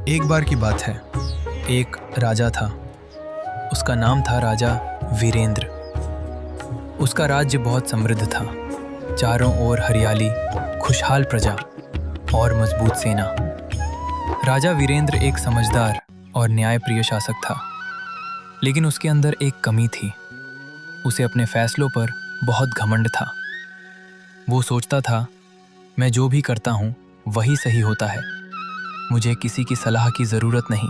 एक बार की बात है। एक राजा था। उसका नाम था राजा वीरेंद्र। उसका राज्य बहुत समृद्ध था। चारों ओर हरियाली, खुशहाल प्रजा और मजबूत सेना। राजा वीरेंद्र एक समझदार और न्यायप्रिय शासक था, लेकिन उसके अंदर एक कमी थी। उसे अपने फैसलों पर बहुत घमंड था। वो सोचता था, मैं जो भी करता हूँ वही सही होता है, मुझे किसी की सलाह की जरूरत नहीं।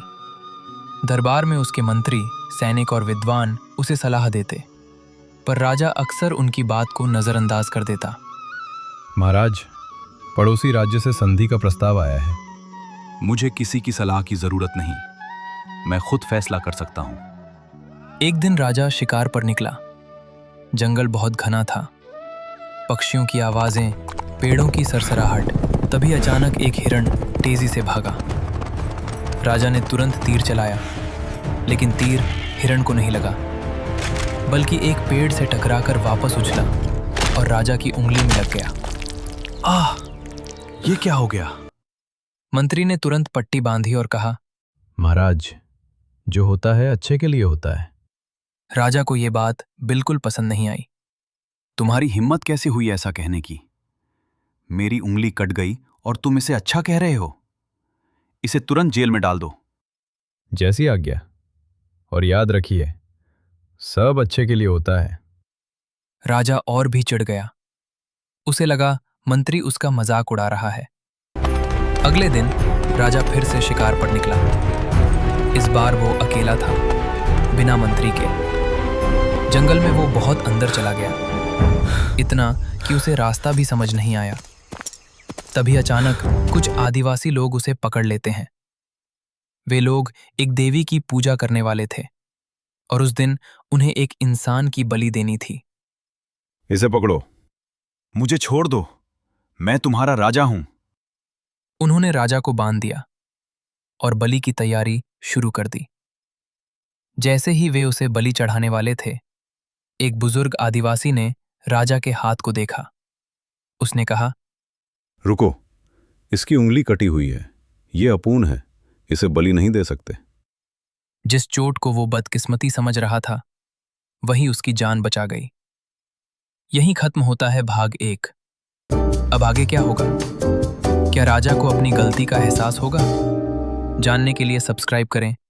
दरबार में उसके मंत्री, सैनिक और विद्वान उसे सलाह देते, पर राजा अक्सर उनकी बात को नजरअंदाज कर देता। महाराज, पड़ोसी राज्य से संधि का प्रस्ताव आया है। मुझे किसी की सलाह की जरूरत नहीं, मैं खुद फैसला कर सकता हूं। एक दिन राजा शिकार पर निकला। जंगल बहुत घना था, पक्षियों की आवाजें, पेड़ों की सरसराहट। तभी अचानक एक हिरण तेजी से भागा। राजा ने तुरंत तीर चलाया, लेकिन तीर हिरण को नहीं लगा, बल्कि एक पेड़ से टकराकर वापस उछला और राजा की उंगली में लग गया। आह, ये क्या हो गया? मंत्री ने तुरंत पट्टी बांधी और कहा, महाराज, जो होता है अच्छे के लिए होता है। राजा को यह बात बिल्कुल पसंद नहीं आई। तुम्हारी हिम्मत कैसे हुई ऐसा कहने की? मेरी उंगली कट गई और तुम इसे अच्छा कह रहे हो? इसे तुरंत जेल में डाल दो। जैसी आज्ञा। और याद रखिए, सब अच्छे के लिए होता है। राजा और भी चिढ़ गया। उसे लगा मंत्री उसका मजाक उड़ा रहा है। अगले दिन राजा फिर से शिकार पर निकला। इस बार वो अकेला था, बिना मंत्री के। जंगल में वो बहुत अंदर चला गया, इतना कि उसे रास्ता भी समझ नहीं आया। तभी अचानक कुछ आदिवासी लोग उसे पकड़ लेते हैं। वे लोग एक देवी की पूजा करने वाले थे और उस दिन उन्हें एक इंसान की बलि देनी थी। इसे पकड़ो। मुझे छोड़ दो, मैं तुम्हारा राजा हूं। उन्होंने राजा को बांध दिया और बलि की तैयारी शुरू कर दी। जैसे ही वे उसे बलि चढ़ाने वाले थे, एक बुजुर्ग आदिवासी ने राजा के हाथ को देखा। उसने कहा, रुको, इसकी उंगली कटी हुई है, ये अपूर्ण है, इसे बलि नहीं दे सकते। जिस चोट को वो बदकिस्मती समझ रहा था, वही उसकी जान बचा गई। यहीं खत्म होता है भाग 1। अब आगे क्या होगा? क्या राजा को अपनी गलती का एहसास होगा? जानने के लिए सब्सक्राइब करें